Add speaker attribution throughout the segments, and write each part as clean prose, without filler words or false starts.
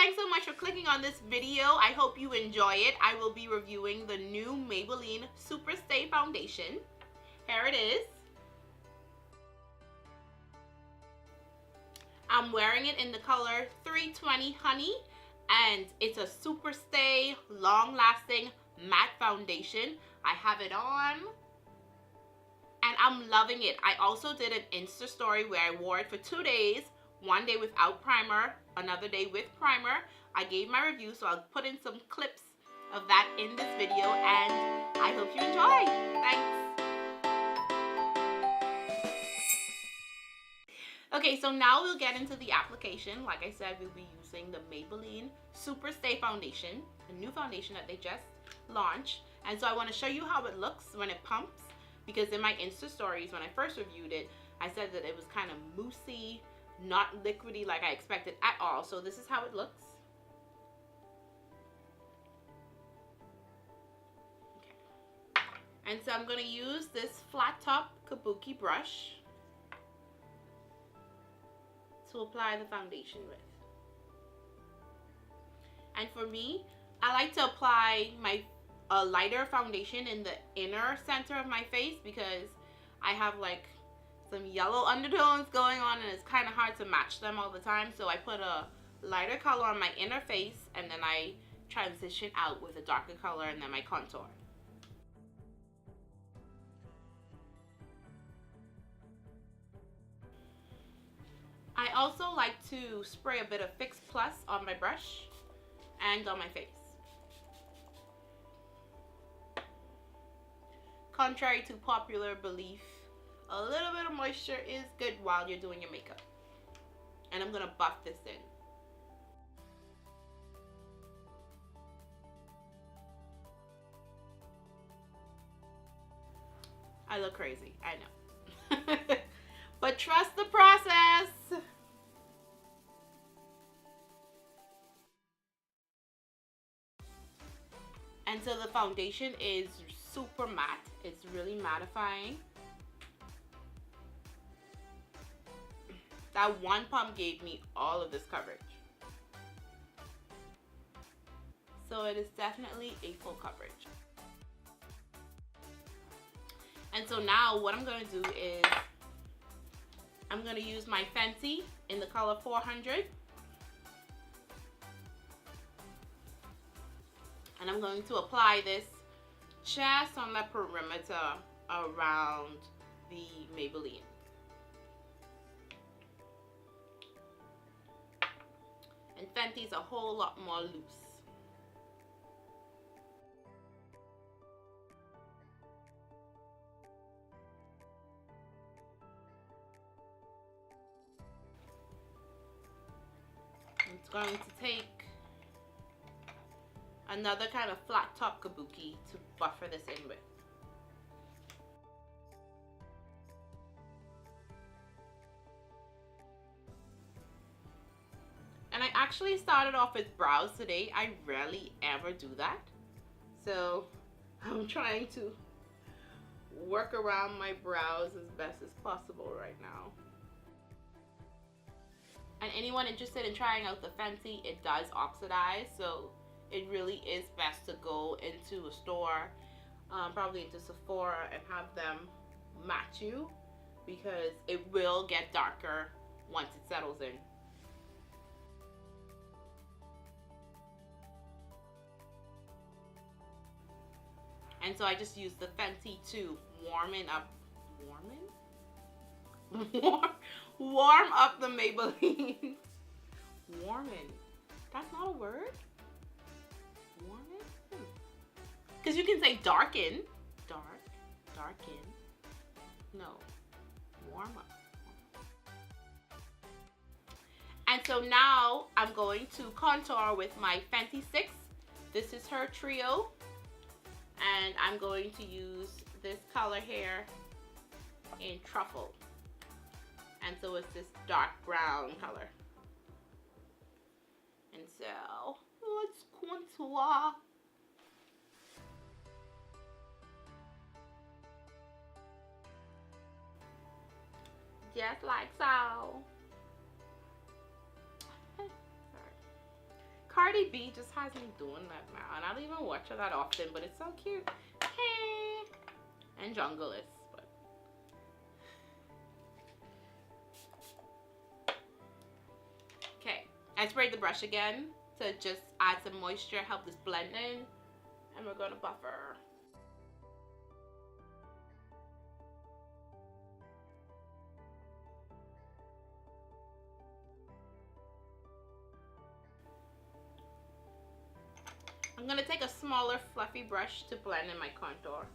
Speaker 1: thanks so much for clicking on this video. I hope you enjoy it. I will be reviewing the new Maybelline Superstay foundation. Here it is. I'm wearing it in the color 320 Honey, and it's a Superstay long-lasting matte foundation. I have it on and I'm loving it. I also did an Insta story where I wore it for 2 days, one day without primer, another day with primer. I gave my review, so I'll put in some clips of that in this video, and I hope you enjoy. Thanks. Okay, so now we'll get into the application. Like I said, we'll be using the Maybelline Superstay foundation, a new foundation that they just launched. And so I want to show you how it looks when it pumps, because in my Insta stories, when I first reviewed it, I said that it was kind of moussey, not liquidy like I expected at all. So this is how it looks. Okay. And so I'm going to use this flat top kabuki brush to apply the foundation with. And for me, I like to apply my lighter foundation in the inner center of my face, because I have like some yellow undertones going on and it's kind of hard to match them all the time. So I put a lighter color on my inner face and then I transition out with a darker color and then my contour. I also like to spray a bit of Fix Plus on my brush and on my face. Contrary to popular belief, a little bit of moisture is good while you're doing your makeup. And I'm gonna buff this in. I look crazy, I know. But trust the process. And so the foundation is super matte. It's really mattifying. That one pump gave me all of this coverage. So it is definitely a full coverage. And so now what I'm going to do is I'm going to use my Fenty in the color 400. And I'm going to apply this just on the perimeter around the Maybelline. And Fenty's a whole lot more loose. It's going to take another kind of flat top kabuki to buffer this in with. And I actually started off with brows today. I rarely ever do that. So I'm trying to work around my brows as best as possible right now. And anyone interested in trying out the Fenty, it does oxidize, so it really is best to go into a store, probably into Sephora, and have them match you, because it will get darker once it settles in. And so I just use the Fenty to warm up the Maybelline. Warmen. That's not a word? Warmen? Because you can say darken. Darken. No. Warm up. And so now I'm going to contour with my Fenty 6. This is her trio. And I'm going to use this color here in Truffle. And so it's this dark brown color. And so let's contour. Just like so. Cardi B just has me doing that now, and I don't even watch her that often, but it's so cute. Hey, and Jungle is. But okay, I sprayed the brush again to just add some moisture, help this blend in, and we're gonna buffer. I'm going to take a smaller fluffy brush to blend in my contour.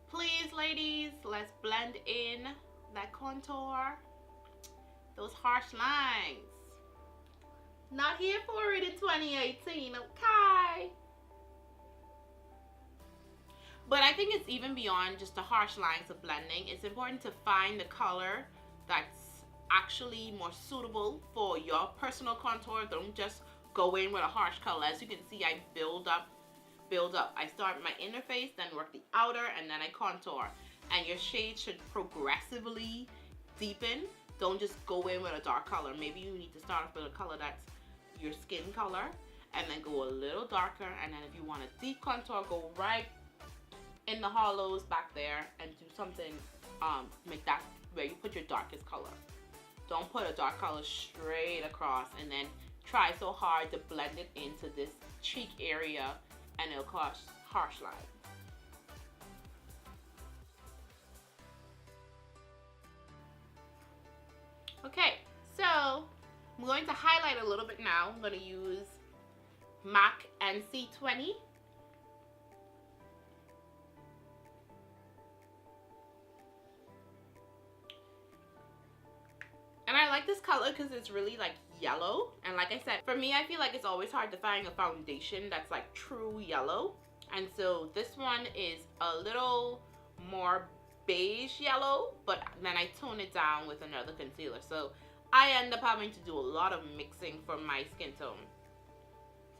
Speaker 1: Please, ladies, let's blend in that contour, those harsh lines. Not here for it in 2018, okay? But I think it's even beyond just the harsh lines of blending. It's important to find the color that's actually more suitable for your personal contour. Don't just go in with a harsh color. As you can see, I build up. I start with my inner face, then work the outer, and then I contour. And your shade should progressively deepen. Don't just go in with a dark color. Maybe you need to start off with a color that's your skin color, and then go a little darker, and then if you want a deep contour, go right in the hollows back there and do something, make that where you put your darkest color. Don't put a dark color straight across and then try so hard to blend it into this cheek area, and it'll cause harsh lines. Okay, so I'm going to highlight a little bit now. I'm going to use MAC NC20. And I like this color because it's really like yellow. And like I said, for me, I feel like it's always hard to find a foundation that's like true yellow. And so this one is a little more beige yellow, but then I tone it down with another concealer. So I end up having to do a lot of mixing for my skin tone.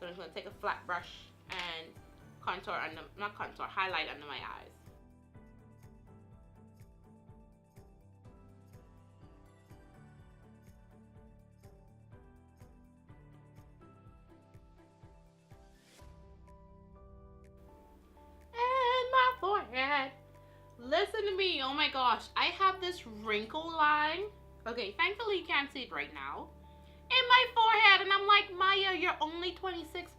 Speaker 1: So I'm just going to take a flat brush and contour under, not contour, highlight under my eyes. And my forehead. Listen to me, oh my gosh, I have this wrinkle line. Okay, thankfully you can't see it right now. In my forehead, and I'm like, Maya, you're only 26.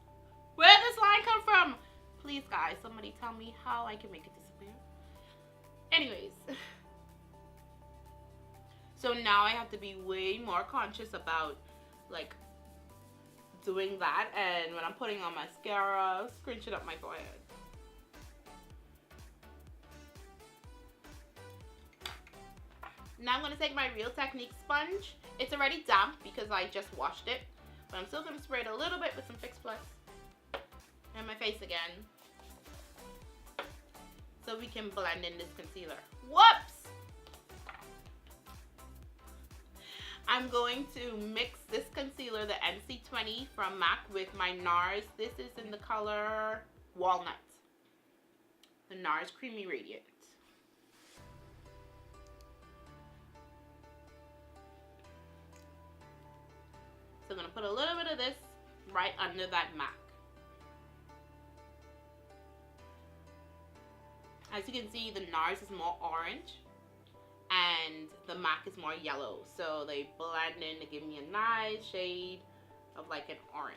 Speaker 1: Where did this line come from? Please, guys, somebody tell me how I can make it disappear. Anyways. So now I have to be way more conscious about, like, doing that. And when I'm putting on mascara, scrunching up my forehead. Now I'm going to take my Real Technique sponge. It's already damp because I just washed it. But I'm still going to spray it a little bit with some Fix Plus. And my face again. So we can blend in this concealer. Whoops! I'm going to mix this concealer, the NC20 from MAC, with my NARS. This is in the color Walnut. The NARS Creamy Radiant. So I'm going to put a little bit of this right under that MAC. As you can see, the NARS is more orange and the MAC is more yellow. So they blend in to give me a nice shade of like an orange.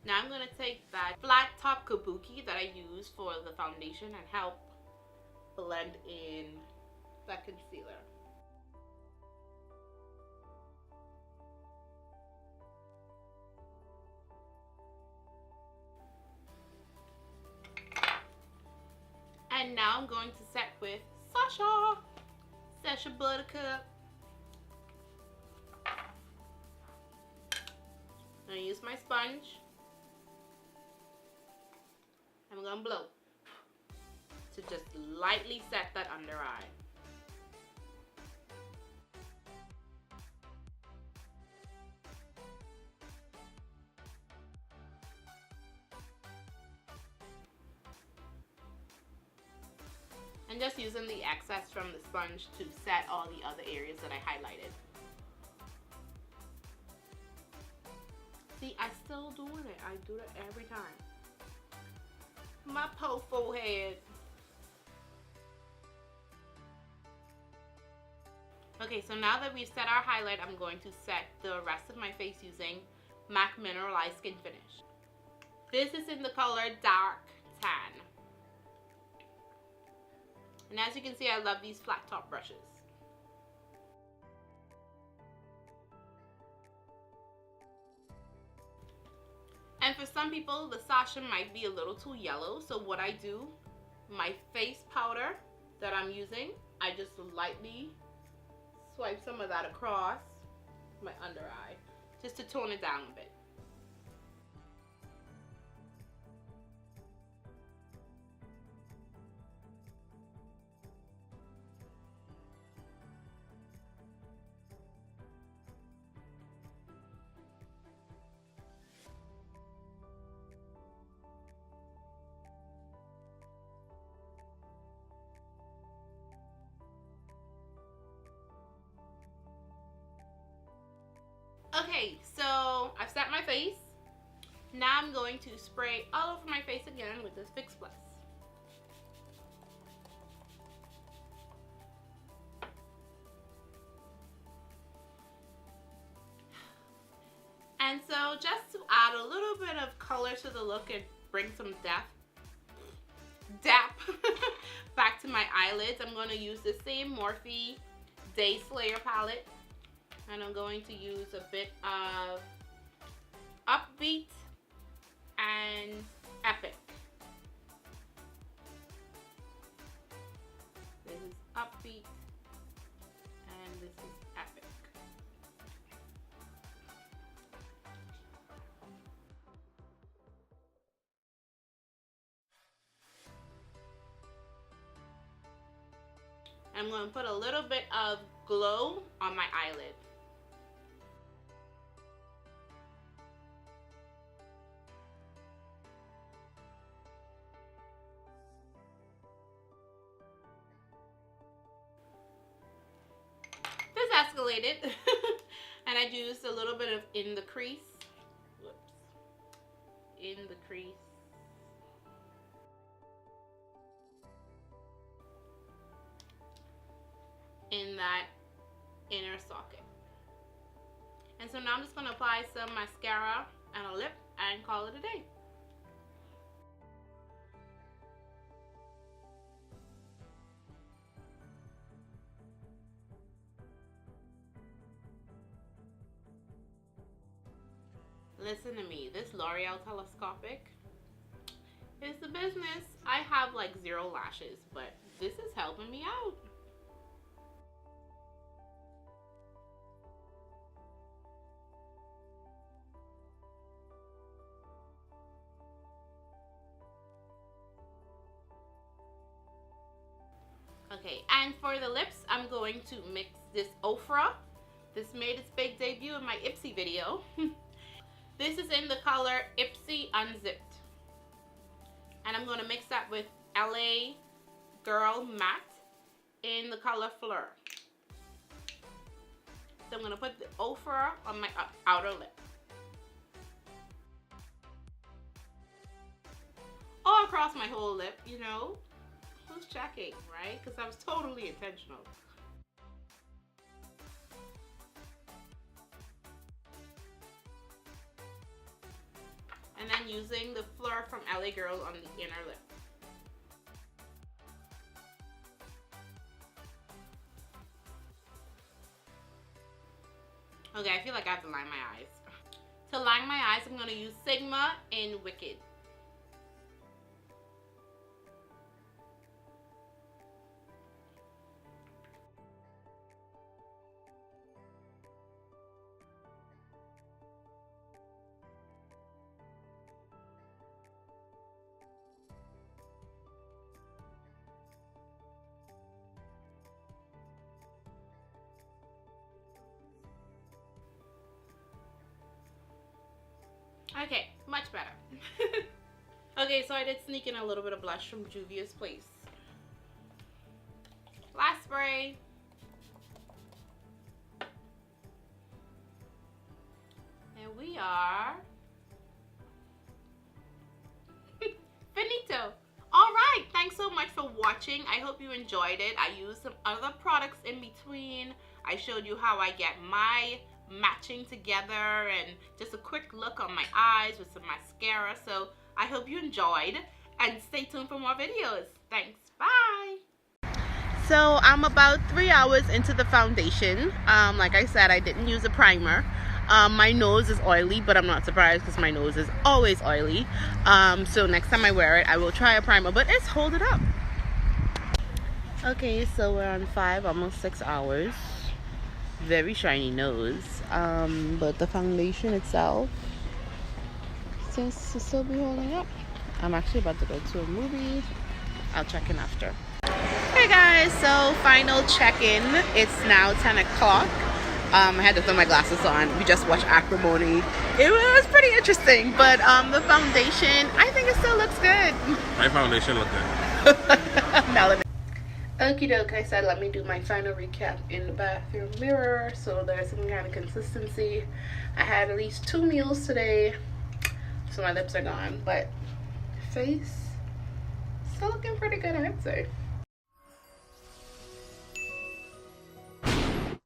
Speaker 1: Now I'm going to take that flat top kabuki that I use for the foundation and help blend in that concealer. And now I'm going to set with Sacha Buttercup. I'm going to use my sponge. I'm going to blow to just lightly set that under eye. And just using the excess from the sponge to set all the other areas that I highlighted. See, I still doing it. I do it every time. My poor forehead. Okay, so now that we've set our highlight, I'm going to set the rest of my face using MAC Minerlize Skin Finish. This is in the color Dark Tan. And as you can see, I love these flat top brushes. And for some people, the Sacha might be a little too yellow. So what I do, my face powder that I'm using, I just lightly swipe some of that across my under eye, just to tone it down a bit. Okay, so I've set my face. Now I'm going to spray all over my face again with this Fix Plus. And so just to add a little bit of color to the look and bring some dap back to my eyelids, I'm going to use the same Morphe Day Slayer palette. And I'm going to use a bit of Upbeat and Epic. This is Upbeat and this is Epic. I'm going to put a little bit of glow on my eyelid. Escalated and I used a little bit of in the crease. Whoops. In the crease. In that inner socket. And so now I'm just going to apply some mascara and a lip and call it a day. Listen to me, this L'Oreal Telescopic is the business. I have like 0 lashes, but this is helping me out. Okay, and for the lips, I'm going to mix this Ofra. This made its big debut in my Ipsy video. This is in the color Ipsy Unzipped. And I'm going to mix that with LA Girl Matte in the color Fleur. So I'm going to put the Ofra on my outer lip. All across my whole lip, you know. Who's checking, right? Because that was totally intentional. And then using the Fleur from LA Girl on the inner lip. Okay, I feel like I have to line my eyes. To line my eyes, I'm going to use Sigma in Wicked. Okay, much better. Okay, so I did sneak in a little bit of blush from Juvia's Place. Last spray. And we are finito. Alright, thanks so much for watching. I hope you enjoyed it. I used some other products in between. I showed you how I get my matching together and just a quick look on my eyes with some mascara. So I hope you enjoyed and stay tuned for more videos. Thanks. Bye. So I'm about 3 hours into the foundation. Like I said, I didn't use a primer. My nose is oily, but I'm not surprised because my nose is always oily. So next time I wear it, I will try a primer, but it's holding up. Okay, so we're on 5, almost 6 hours. Very shiny nose, but the foundation itself seems to still be holding up. I'm actually about to go to a movie. I'll check in after. Hey guys, so final check-in. It's now 10 o'clock. I had to throw my glasses on. We just watched Acrimony. It was pretty interesting, but the foundation, I think it still looks good.
Speaker 2: My foundation looked good.
Speaker 1: Melanin. Okie doke, I said let me do my final recap in the bathroom mirror so there's some kind of consistency. I had at least 2 meals today, so my lips are gone, but face still looking pretty good, I'd say.